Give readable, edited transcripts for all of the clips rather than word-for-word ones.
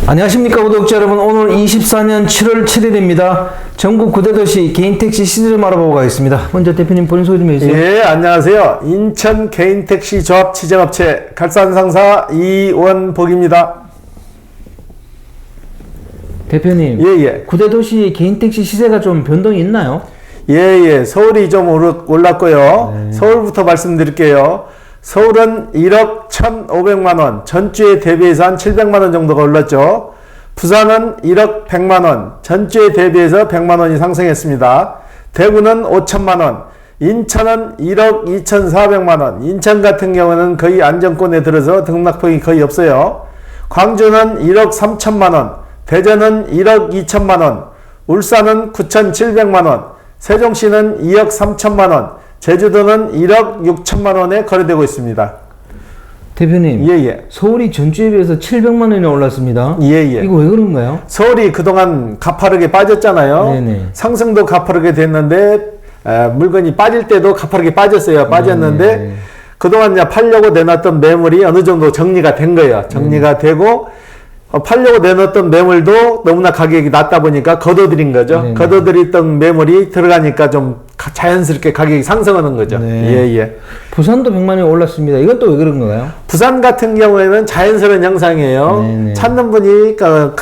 안녕하십니까 구독자 여러분. 오늘 24년 7월 7일입니다. 전국 9대 도시 개인택시 시세 좀 알아보고 가겠습니다. 먼저 대표님 본인 소개 좀 해주세요. 예, 안녕하세요. 인천 개인택시 조합 지정업체 갈산상사 이원복입니다. 대표님, 예. 9대 도시 개인택시 시세가 좀 변동이 있나요? 예. 서울이 좀 올랐고요. 서울부터 말씀드릴게요. 서울은 1억 1,500만원, 전주에 대비해서 한 700만원 정도가 올랐죠. 부산은 1억 100만원, 전주에 대비해서 100만원이 상승했습니다. 대구는 5천만원, 인천은 1억 2,400만원, 인천 같은 경우는 거의 안정권에 들어서 등락폭이 거의 없어요. 광주는 1억 3천만원, 대전은 1억 2천만원, 울산은 9,700만원, 세종시는 2억 3천만원, 제주도는 1억 6천만 원에 거래되고 있습니다. 대표님, 예. 서울이 전주에 비해서 700만 원이나 올랐습니다. 예. 이거 왜 그런가요? 서울이 그동안 가파르게 빠졌잖아요. 네네. 상승도 가파르게 됐는데 물건이 빠질 때도 가파르게 빠졌는데 네네. 그동안 팔려고 내놨던 매물이 어느 정도 정리가 된 거예요. 정리가 되고 팔려고 내놓았던 매물도 너무나 가격이 낮다 보니까 걷어들인 거죠. 네네. 걷어들였던 매물이 들어가니까 좀 자연스럽게 가격이 상승하는 거죠. 네. 예. 부산도 100만 원이 올랐습니다. 이건 또 왜 그런 건가요? 부산 같은 경우에는 자연스러운 현상이에요. 네네. 찾는 분이 팍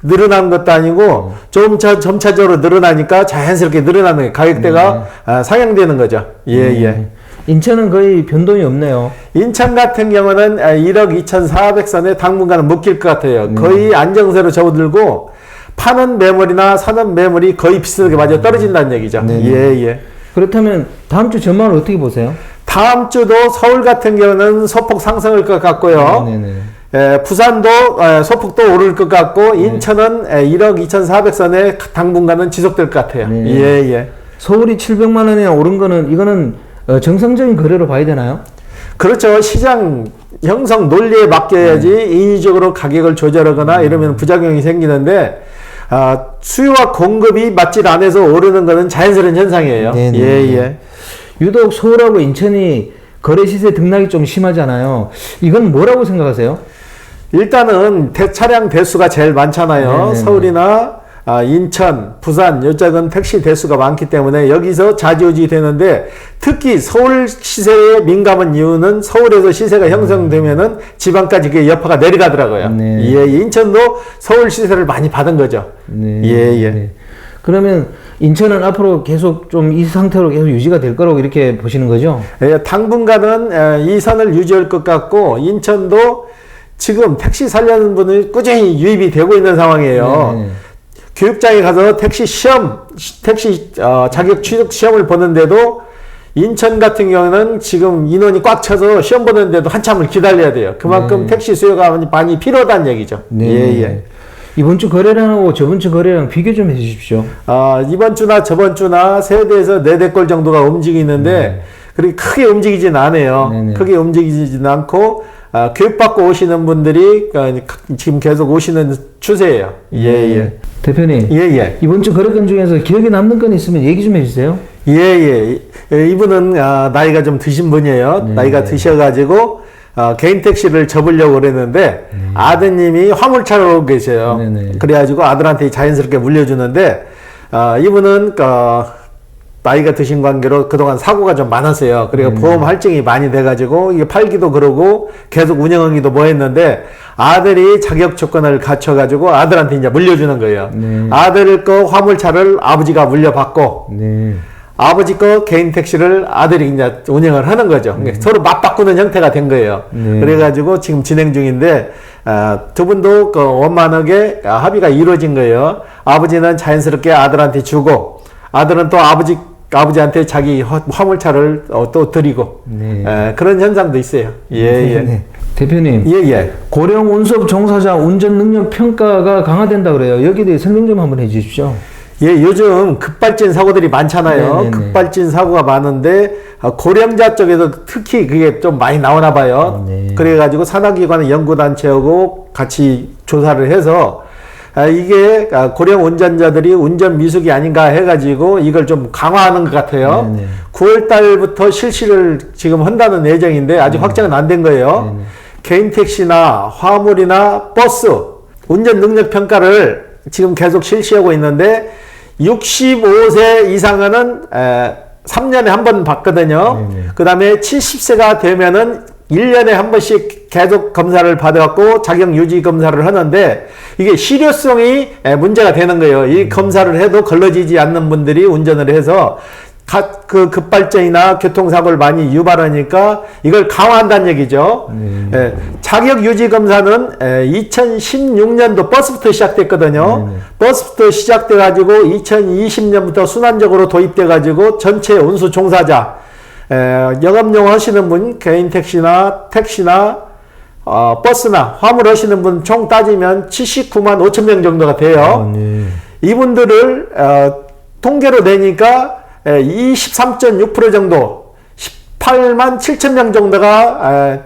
늘어난 것도 아니고 점차적으로 늘어나니까 자연스럽게 늘어나는 거예요. 가격대가 상향되는 거죠. 예. 인천은 거의 변동이 없네요. 인천 같은 경우는 1억 2,400선에 당분간은 묶일 것 같아요. 거의 안정세로 접어들고 파는 매물이나 사는 매물이 거의 비슷하게 맞아 떨어진다는 얘기죠. 예. 그렇다면 다음 주 전망을 어떻게 보세요? 다음 주도 서울 같은 경우는 소폭 상승할 것 같고요. 부산도 소폭도 오를 것 같고 인천은 1억 2,400선에 당분간은 지속될 것 같아요. 예. 서울이 700만 원이나 오른 거는 이거는 정상적인 거래로 봐야 되나요? 그렇죠. 시장 형성 논리에 맡겨야지 인위적으로 가격을 조절하거나 이러면 부작용이 생기는데 수요와 공급이 맞질 않아서 오르는 것은 자연스러운 현상이에요. 예. 유독 서울하고 인천이 거래 시세 등락이 좀 심하잖아요. 이건 뭐라고 생각하세요? 일단은 차량 대수가 제일 많잖아요. 서울이나 인천, 부산 이쪽은 택시 대수가 많기 때문에 여기서 좌지우지 되는데 특히 서울 시세에 민감한 이유는 서울에서 시세가 형성되면은 지방까지 그게 여파가 내려가더라고요. 예. 인천도 서울 시세를 많이 받은 거죠. 예. 그러면 인천은 앞으로 계속 좀 이 상태로 계속 유지가 될 거라고 이렇게 보시는 거죠? 예, 당분간은 이 선을 유지할 것 같고 인천도 지금 택시 살려는 분이 꾸준히 유입이 되고 있는 상황이에요. 교육장에 가서 택시 자격 취득 시험을 보는데도 인천 같은 경우는 지금 인원이 꽉 차서 시험 보는데도 한참을 기다려야 돼요. 그만큼 택시 수요가 많이 필요하다는 얘기죠. 예. 이번 주 거래량하고 저번 주 거래량 비교 좀 해주십시오. 이번 주나 저번 주나 3대에서 4대꼴 정도가 움직이는데 그렇게 크게 움직이진 않아요. 크게 움직이진 않고 교육받고 오시는 분들이 지금 계속 오시는 추세예요. 예. 대표님. 예. 이번 주 거래건 중에서 기억에 남는 건 있으면 얘기 좀 해주세요. 예. 이분은 나이가 좀 드신 분이에요. 나이가 드셔가지고 개인 택시를 접으려고 그랬는데 아드님이 화물차로 오고 계세요. 그래가지고 아들한테 자연스럽게 물려주는데 이분은 나이가 드신 관계로 그동안 사고가 좀 많았어요. 그리고 보험 할증이 많이 돼가지고 이게 팔기도 그러고 계속 운영하기도 뭐 했는데 아들이 자격 조건을 갖춰가지고 아들한테 이제 물려주는 거예요. 아들 거 화물차를 아버지가 물려받고 아버지 거 개인 택시를 아들이 이제 운영을 하는 거죠. 서로 맞바꾸는 형태가 된 거예요. 그래가지고 지금 진행 중인데 두 분도 원만하게 합의가 이루어진 거예요. 아버지는 자연스럽게 아들한테 주고 아들은 또 아버지한테 자기 화물차를 또 드리고 그런 현상도 있어요. 예. 대표님. 예. 고령 운송 종사자 운전 능력 평가가 강화된다 그래요. 여기에 대해 설명 좀 한번 해주십시오. 예, 요즘 급발진 사고들이 많잖아요. 급발진 사고가 많은데 고령자 쪽에서 특히 그게 좀 많이 나오나 봐요. 그래가지고 산하기관의 연구단체하고 같이 조사를 해서 이게 고령 운전자들이 운전 미숙이 아닌가 해가지고 이걸 좀 강화하는 것 같아요. 9월 달부터 실시를 지금 한다는 예정인데 아직 확정은 안 된 거예요. 개인 택시나 화물이나 버스 운전 능력 평가를 지금 계속 실시하고 있는데 65세 이상은 3년에 한 번 받거든요. 그 다음에 70세가 되면은 1년에 한 번씩 계속 검사를 받아갖고 자격 유지 검사를 하는데 이게 실효성이 문제가 되는 거예요. 이 검사를 해도 걸러지지 않는 분들이 운전을 해서 그 급발진이나 교통사고를 많이 유발하니까 이걸 강화한다는 얘기죠. 자격 유지 검사는 2016년도 버스부터 시작됐거든요. 버스부터 시작돼 가지고 2020년부터 순환적으로 도입돼 가지고 전체 운수 종사자, 영업용 하시는 분, 개인 택시나 버스나 화물 하시는 분 총 따지면 79만 5천 명 정도가 돼요. 이분들을 통계로 내니까 23.6% 정도, 18만 7천 명 정도가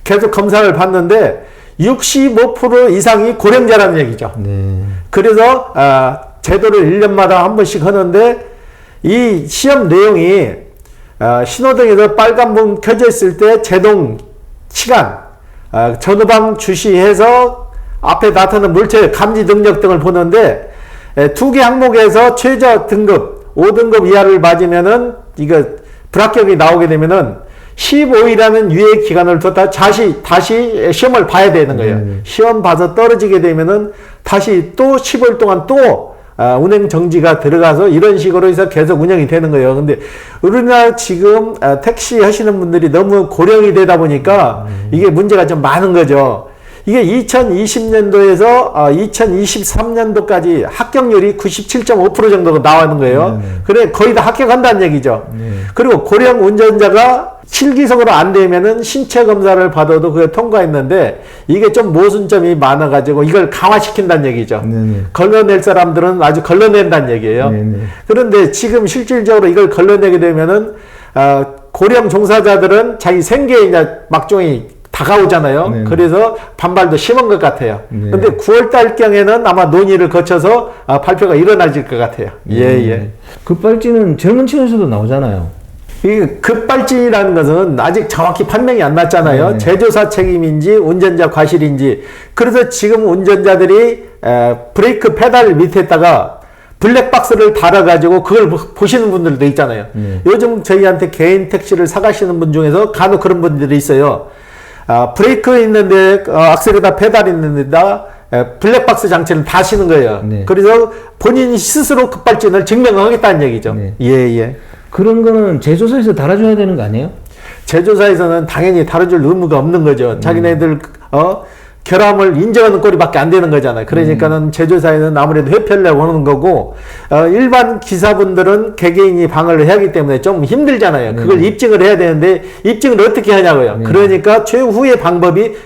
계속 검사를 받는데 65% 이상이 고령자라는 얘기죠. 그래서 제도를 1년마다 한 번씩 하는데 이 시험 내용이 신호등에서 빨간불 켜져 있을 때 제동 시간, 전후방 주시해서 앞에 나타나는 물체 감지 능력 등을 보는데 두 개 항목에서 최저 등급 5등급 이하를 맞으면은 이거 불합격이 나오게 되면은 15일이라는 유예 기간을 뒀다 다시 시험을 봐야 되는 거예요. 시험 봐서 떨어지게 되면은 다시 또 15일 동안 또 운행 정지가 들어가서 이런 식으로 해서 계속 운영이 되는 거예요. 근데 우리나라 지금 택시 하시는 분들이 너무 고령이 되다 보니까 이게 문제가 좀 많은 거죠. 이게 2020년도에서 2023년도까지 합격률이 97.5% 정도가 나오는 거예요. 그래 거의 다 합격한다는 얘기죠. 그리고 고령 운전자가 실기석으로 안 되면은 신체 검사를 받아도 그게 통과했는데 이게 좀 모순점이 많아가지고 이걸 강화시킨다는 얘기죠. 걸러낼 사람들은 아주 걸러낸다는 얘기예요. 그런데 지금 실질적으로 이걸 걸러내게 되면은 고령 종사자들은 자기 생계에 이제 막종이 다가오잖아요. 그래서 반발도 심한 것 같아요. 근데 9월달경에는 아마 논의를 거쳐서 발표가 일어나질 것 같아요. 급발진은 젊은 층에서도 나오잖아요. 이 급발진이라는 것은 아직 정확히 판명이 안 났잖아요. 제조사 책임인지 운전자 과실인지. 그래서 지금 운전자들이 브레이크 페달 밑에다가 블랙박스를 달아가지고 그걸 보시는 분들도 있잖아요. 요즘 저희한테 개인 택시를 사가시는 분 중에서 간혹 그런 분들이 있어요. 브레이크 있는데 악셀에다 페달 있는데다 블랙박스 장치를 다시는 거예요. 그래서 본인 스스로 급발진을 증명하겠다는 얘기죠. 그런 거는 제조사에서 달아줘야 되는 거 아니에요? 제조사에서는 당연히 다뤄줄 의무가 없는 거죠. 자기네들 결함을 인정하는 꼴이밖에 안 되는 거잖아요. 그러니까는 제조사에는 아무래도 회피를 내고 하는 거고, 일반 기사분들은 개개인이 방어를 해야 하기 때문에 좀 힘들잖아요. 그걸 입증을 해야 되는데, 입증을 어떻게 하냐고요. 그러니까 최후의 방법이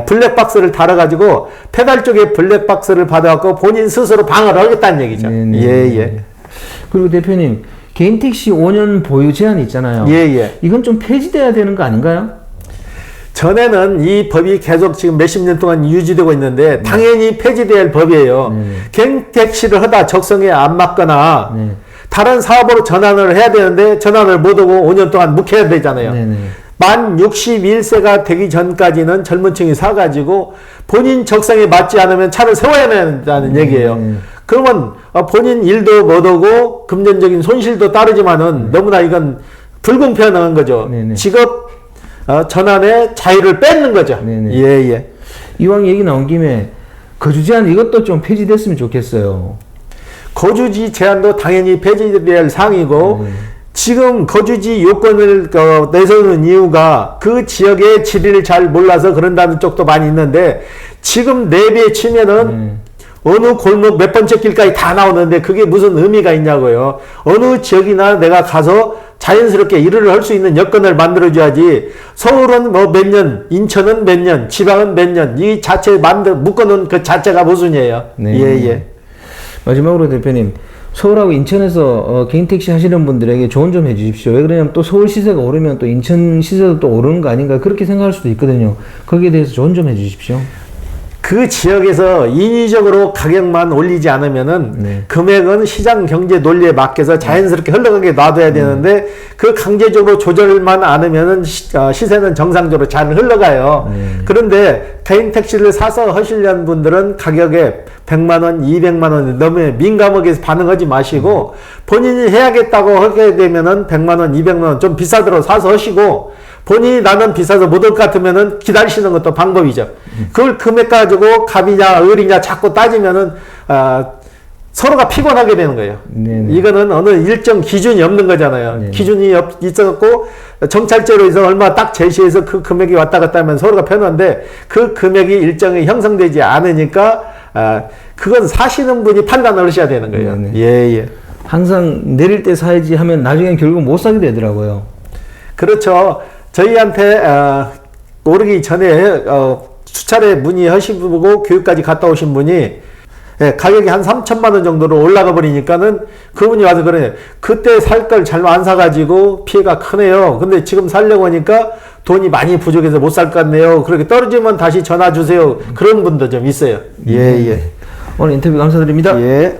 블랙박스를 달아가지고, 페달 쪽에 블랙박스를 받아갖고 본인 스스로 방어를 하겠다는 얘기죠. 그리고 대표님, 개인 택시 5년 보유 제한이 있잖아요. 이건 좀 폐지돼야 되는 거 아닌가요? 전에는 이 법이 계속 지금 몇십 년 동안 유지되고 있는데 당연히 폐지돼야 할 법이에요. 개인 택시를 하다 적성에 안 맞거나 다른 사업으로 전환을 해야 되는데 전환을 못하고 5년 동안 묵혀야 되잖아요. 만 61세가 되기 전까지는 젊은 층이 사가지고 본인 적성에 맞지 않으면 차를 세워야 된다는 얘기예요. 그러면 본인 일도 못하고 금전적인 손실도 따르지만은 너무나 이건 불공평한 거죠. 직업 전환의 자유를 뺏는 거죠. 이왕 얘기 나온 김에 거주 제한 이것도 좀 폐지됐으면 좋겠어요. 거주지 제한도 당연히 폐지될 사항이고 지금 거주지 요건을 내세우는 이유가 그 지역의 지리를 잘 몰라서 그런다는 쪽도 많이 있는데 지금 내비에 치면은 어느 골목 몇 번째 길까지 다 나오는데 그게 무슨 의미가 있냐고요. 어느 지역이나 내가 가서 자연스럽게 일을 할 수 있는 여건을 만들어줘야지. 서울은 뭐 몇 년, 인천은 몇 년, 지방은 몇 년, 이 자체 묶어놓은 그 자체가 모순이에요. 마지막으로 대표님, 서울하고 인천에서 개인 택시 하시는 분들에게 조언 좀 해주십시오. 왜 그러냐면 또 서울 시세가 오르면 또 인천 시세도 또 오르는 거 아닌가 그렇게 생각할 수도 있거든요. 거기에 대해서 조언 좀 해주십시오. 그 지역에서 인위적으로 가격만 올리지 않으면은 금액은 시장 경제 논리에 맡겨서 자연스럽게 흘러가게 놔둬야 되는데 그 강제적으로 조절만 않으면은 시세는 정상적으로 잘 흘러가요. 그런데 개인 택시를 사서 하시려는 분들은 가격에 100만 원, 200만 원 너무 민감하게 반응하지 마시고 본인이 해야겠다고 하게 되면은 100만 원, 200만 원 좀 비싸도록 사서 하시고 본인이 나는 비싸서 못 올 것 같으면은 기다리시는 것도 방법이죠. 그걸 금액 가지고 갑이냐 을이냐 자꾸 따지면은 서로가 피곤하게 되는 거예요. 네네. 이거는 어느 일정 기준이 없는 거잖아요. 네네. 기준이 있어갖고 정찰제로 해서 얼마 딱 제시해서 그 금액이 왔다 갔다 하면 서로가 편한데 그 금액이 일정이 형성되지 않으니까 그건 사시는 분이 판단을 하셔야 되는 거예요. 예. 항상 내릴 때 사야지 하면 나중엔 결국 못 사게 되더라고요. 그렇죠. 저희한테 오르기 전에 수차례 문의하시고 교육까지 갔다 오신 분이 가격이 한 3천만 원 정도로 올라가 버리니까는 그분이 와서 그러네. 그때 살 걸 잘못 안 사가지고 피해가 크네요. 근데 지금 살려고 하니까 돈이 많이 부족해서 못 살 것 같네요. 그렇게 떨어지면 다시 전화 주세요. 그런 분도 좀 있어요. 예. 오늘 인터뷰 감사드립니다. 예.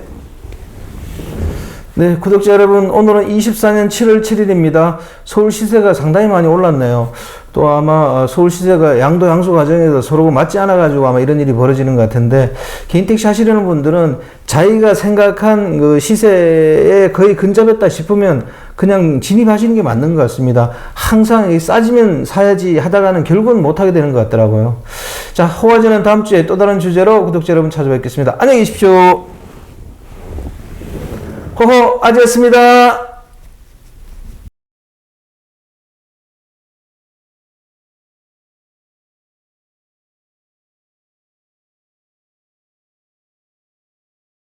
네, 구독자 여러분, 오늘은 24년 7월 7일입니다. 서울 시세가 상당히 많이 올랐네요. 또 아마 서울 시세가 양도 양수 과정에서 서로 맞지 않아가지고 아마 이런 일이 벌어지는 것 같은데, 개인 택시 하시려는 분들은 자기가 생각한 그 시세에 거의 근접했다 싶으면 그냥 진입하시는 게 맞는 것 같습니다. 항상 싸지면 사야지 하다가는 결국은 못하게 되는 것 같더라고요. 자, 호화제는 다음 주에 또 다른 주제로 구독자 여러분 찾아뵙겠습니다. 안녕히 계십시오. 호호 아지였습니다.